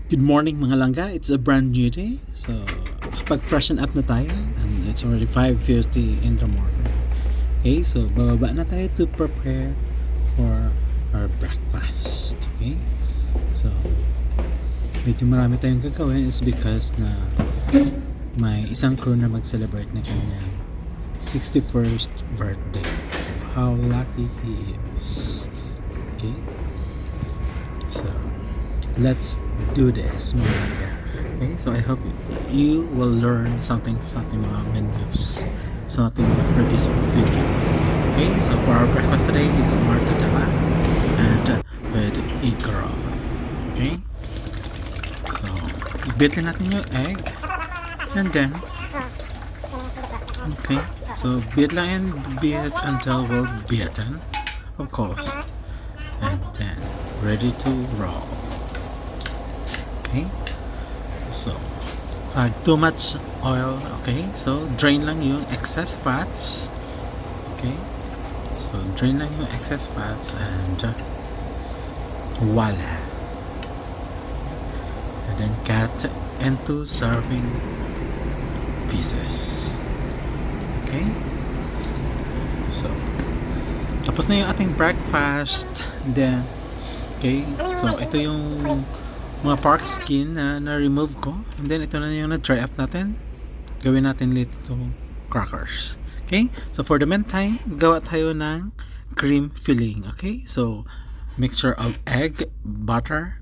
Good morning mga langga, it's a brand new day. So, kapag-freshen up na tayo and it's already 5:50 in the morning. Okay, so bababa na tayo to prepare for our breakfast. Okay, so medyo marami tayong gagawin is because na may isang crew na mag-celebrate na kanyang 61st birthday. So, how lucky he is. Okay, so let's do this mga langga. Okay, so I hope you will learn something mga menus sa ating previous videos. Okay, so for our breakfast today is mortadella and with ikra. Okay, so beatin natin yung egg and then okay, so beat lang and beat until well beaten, of course, and then ready to roll. Okay, so too much oil. Okay, so drain lang yung excess fats. Okay, so drain lang yung excess fats and voila, and then cut into serving pieces. Okay, so tapos na yung ating breakfast. Then okay, so ito yung mga pork skin na na-remove ko, and then ito na yung na-dry up natin. Gawin natin little crackers. Okay, so for the meantime, gawa tayo ng cream filling. Okay, so mixture of egg, butter,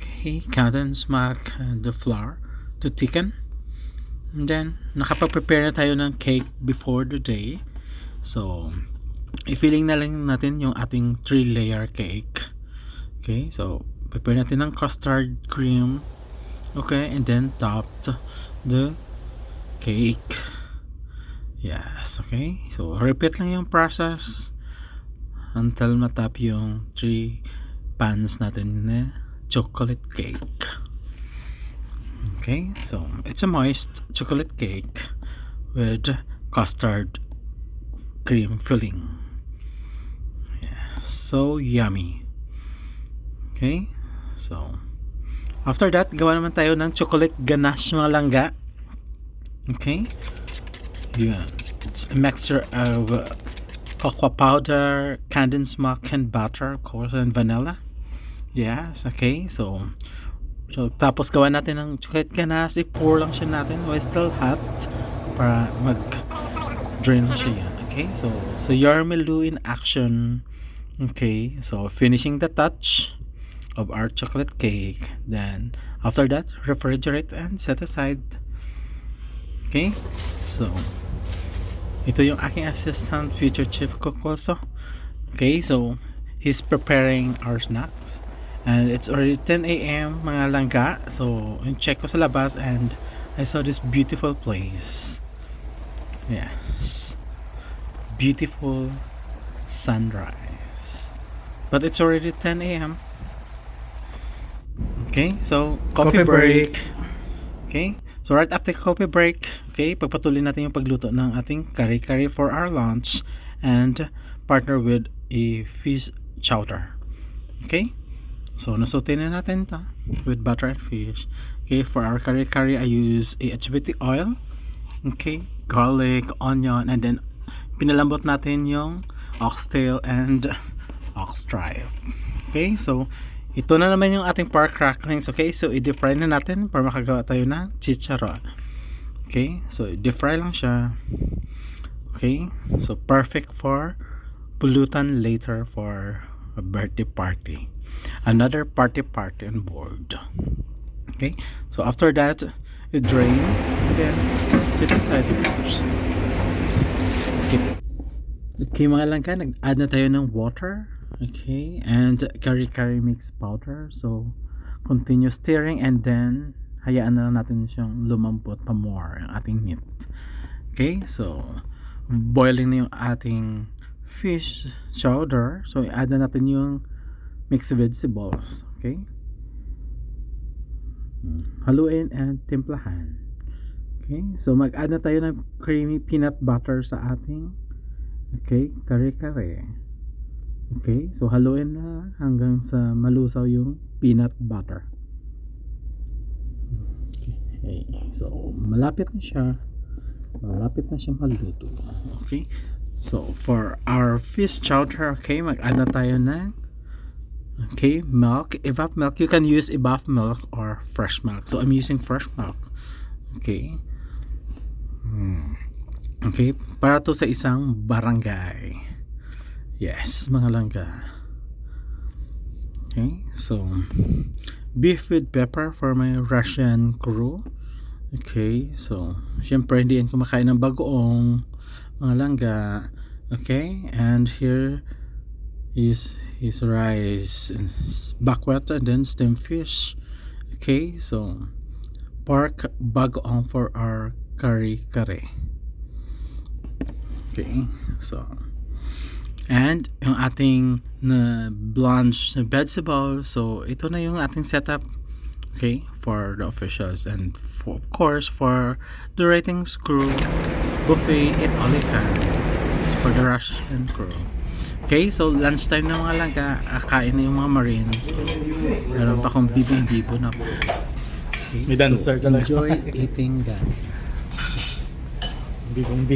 okay, condense milk, and the flour to thicken. And then nakapag-prepare na tayo ng cake before the day. So i-filling na lang natin yung ating 3-layer cake. Okay, so prepare natin ng custard cream. Okay, and then top the cake. Yes, okay, so repeat lang yung process until matap yung 3 pans natin na chocolate cake. Okay, so it's a moist chocolate cake with custard cream filling. Yeah, so yummy. Okay, so after that, gawa naman tayo ng chocolate ganache mga langga. Okay, yeah, it's a mixture of cocoa powder, condensed milk, and butter, of course, and vanilla. Yes, okay, so tapos gawa natin ng chocolate ganache. I-pour lang siya natin while still hot para mag-drain na siya yan. Okay, so Yarmelu in action. Okay, so finishing the touch of our chocolate cake. Then after that, refrigerate and set aside. Okay, so ito yung aking assistant, future chief cook also. Okay, so he's preparing our snacks and it's already 10 a.m. mga langga. So check ko sa labas and I saw this beautiful place. Yes, beautiful sunrise, but it's already 10 a.m. Okay, so coffee break. Okay, so right after coffee break, okay, pagpatuloy natin yung pagluto ng ating kare-kare for our lunch and partner with a fish chowder. Okay, so nasote na natin to with butter and fish. Okay, for our kare-kare I use a HBT oil, okay, garlic, onion, and then pinalambot natin yung oxtail and ox tripe. Okay, so ito na naman yung ating pork cracklings. Okay, so i-deep fry na natin para makagawa tayo ng chicharon. Okay, so i-deep fry lang siya. Okay, so perfect for pulutan later for a birthday party, another party on board. Okay, so after that you drain and then set aside of course. Okay mga langka, nag-add na tayo ng water. Okay, and kare-kare mix powder. So continue stirring and then hayaan na lang natin siyang lumambot pa more ang ating meat. Okay, so boiling na yung ating fish chowder. So i-add na natin yung mixed vegetables. Okay, haluin and timplahan. Okay, so mag-add na tayo ng creamy peanut butter sa ating okay kare-kare. Okay, so haluin na hanggang sa malusaw yung peanut butter. Okay, so malapit na siya maluto. Okay, so for our fish chowder, okay, mag-add na tayo ng milk, evap milk. You can use evap milk or fresh milk, so I'm using fresh milk. Okay. Okay, para to sa isang barangay. Yes, mga langga. Okay, so beef with pepper for my Russian crew. Okay, so syempre hindi yan kumakain ng bagoong, mga langga. Okay, and here is his rice and buckwheat and then steamed fish. Okay, so pork bagoong for our curry. Okay, so and yung ating na blanched na vegetable, so ito na yung ating setup, okay, for the officials and for, of course for the ratings crew buffet at all you can. It's for the Russian crew. Okay, so lunchtime na mga langga, kain na yung mga Marines. Meron pa akong bibong na po. Okay, May dancer so talaga. enjoy eating guys. Bibong.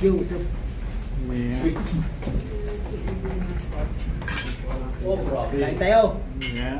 Yo, what's up? Oh, bro. Kain tayo. Yeah.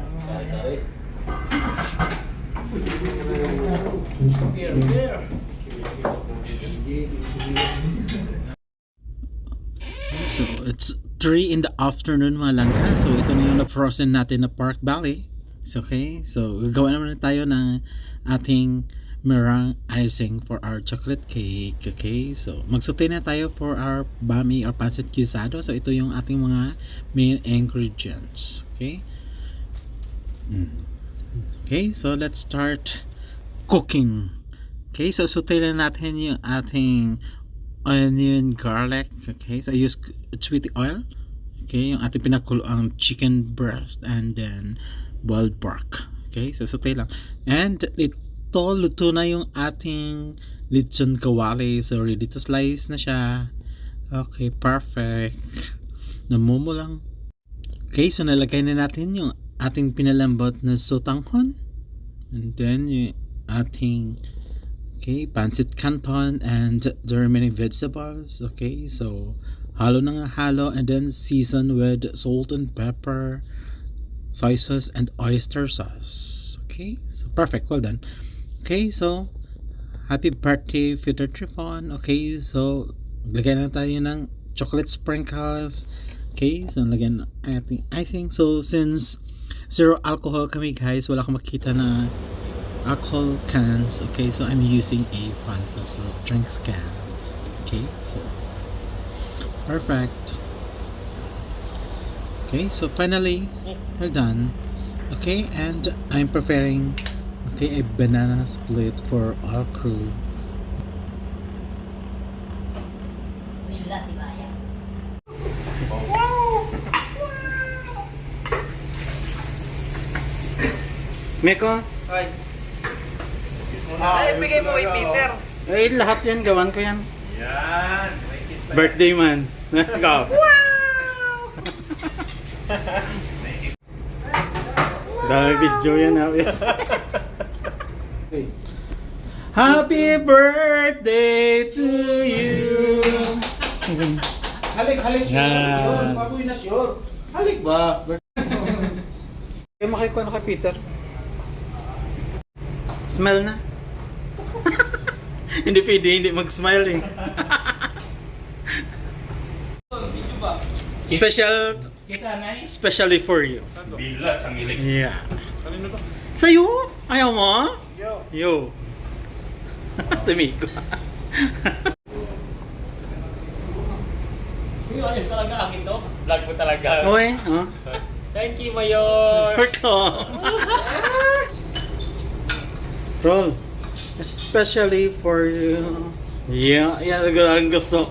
So it's 3 in the afternoon mga langga. So ito na yung na-frozen natin na pork belly. So, okay, so gagawa naman tayo ng ating meringue icing for our chocolate cake. Okay, so magsaute na tayo for our bami or pancit guisado. So ito yung ating mga main ingredients. Okay. Okay, so let's start cooking. Okay, so saute na natin yung ating onion, garlic. Okay, so I use sweet oil. Okay, yung ating pinakulo ang chicken breast and then boiled pork. Okay, so saute lang. And luto na yung ating lechon kawali. So ready to slice na siya. Okay, perfect. Namumo lang. Okay, so nalagay na natin yung ating pinalambot na sotanghon. And then yung ating pancit canton and the remaining vegetables. Okay, so halo na nga halo and then season with salt and pepper, soy sauce and oyster sauce. Okay, so perfect, well done. Okay, so happy birthday Peter Trifon. Okay, so maglagay na tayo ng chocolate sprinkles. Okay, so lagyan ating icing. So since zero alcohol kami guys, wala akong makita na alcohol cans. Okay, so I'm using a Fanta, so drinks can. Okay, so perfect. Okay, so finally we're done. Okay, and I'm preparing a banana split for our crew. Meko? Ay. Ay, bigay mo kay Peter. Eh, lahat yan, gawan ko yan. Yan. Birthday man. Ikaw. Dami video yan ha. Happy birthday to you. Halik, sure. Yan. Yun, baboy na sure. Halik ba? Eh, makikuha na kay Peter. Smile na. Hindi pwede, hindi mag-smile eh. Video ba? Especially for you. Bilat ang ilig. Yeah. Kanino ba? Sa'yo? Ayaw mo? Yo. Si Miko. Ayos talaga akin to. Vlog mo talaga. Okay, oh. Thank you, Mayor. Roll. Especially for you. Yeah, ang gusto.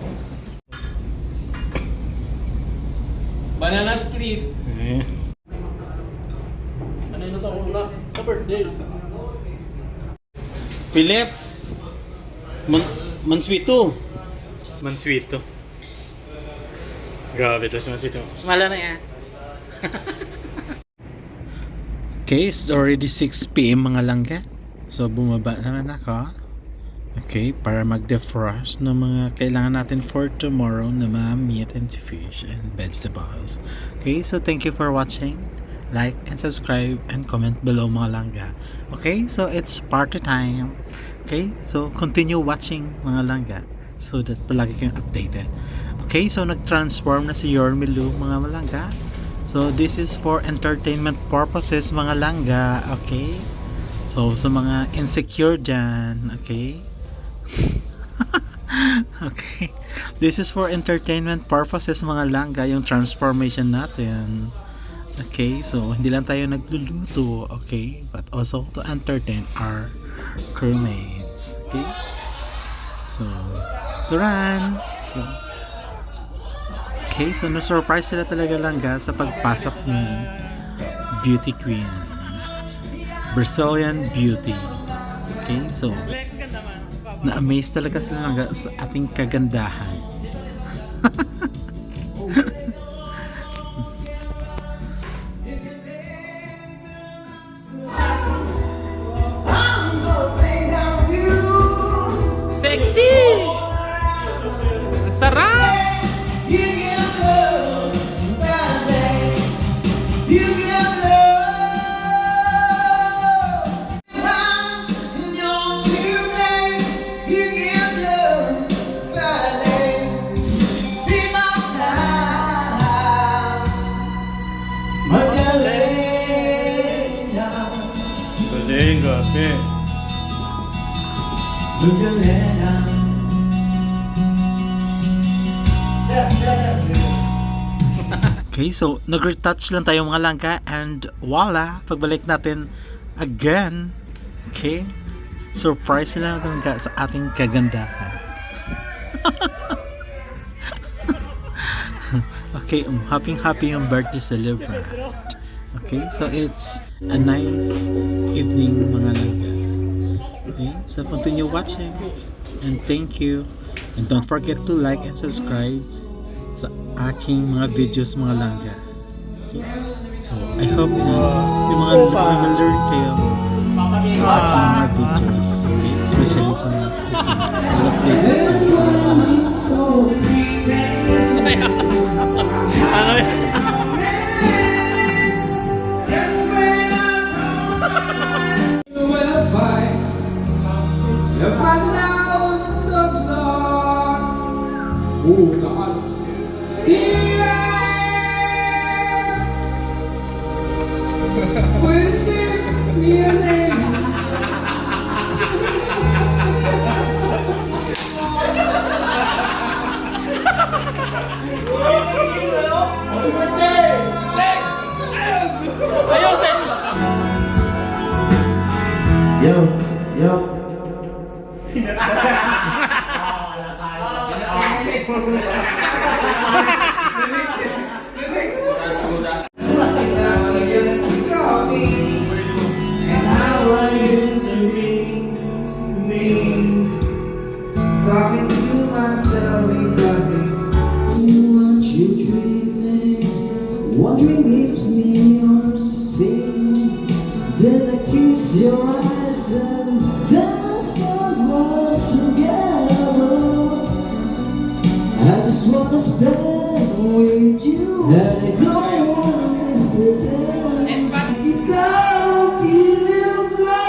Banana split. Eh. Ano yun ito? Una, sa birthday. Philip. Manswito. Manswito. Grabe, ito si Manswito. Sumala na yan. Okay, it's already 6 p.m. mga langga. So, bumaba naman ako. Okay, para mag-defrost ng mga kailangan natin for tomorrow na mga meat and fish and vegetables. Okay, so thank you for watching. Like and subscribe and comment below mga langga. Okay, so it's party time. Okay, so continue watching mga langga so that palagi kayong updated. Okay, so nag-transform na si Yormilu mga malangga. So this is for entertainment purposes mga langga. Okay, so sa mga insecure dyan, okay. Okay, this is for entertainment purposes mga langga, yung transformation natin. Okay, so hindi lang tayo nagluluto, okay, but also to entertain our crewmates. Okay, so to run. So okay, so na-surprise sila talaga langga sa pagpasok ni beauty queen, Brazilian beauty. Okay, so na-amaze talaga sila langga sa ating kagandahan. Sexy! Sarap! Galing, gabi. Okay, so nag-retouch lang tayo mga langga and voila, pagbalik natin again. Okay, surprise lang langga sa ating kagandahan. Okay, happy yung birthday celebrant. Okay, so it's a nice evening mga langga. Okay, so continue watching and thank you, and don't forget to like and subscribe sa aking mga videos mga langga. Okay, so I hope na yung mga learn kayo sa mga videos, okay, especially sa mga Ano yan? Oh gosh. Where's your name? Yo. Talking to myself, what you dreaming, wondering if me or sing. Then I kiss your eyes and dance and run together. I just wanna spend with you, and I don't wanna miss it. You go, you go.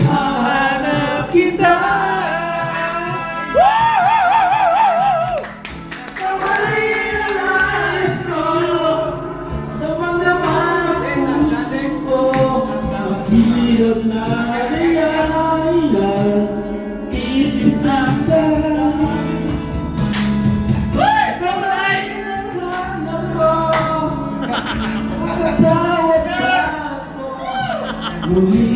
Hanap kita. Kamalinis ko, damang-daman ang puso ko. Mahirap na laylayan, isip natin. Kamay ng hanap ko, magkatawad ka ako. Muli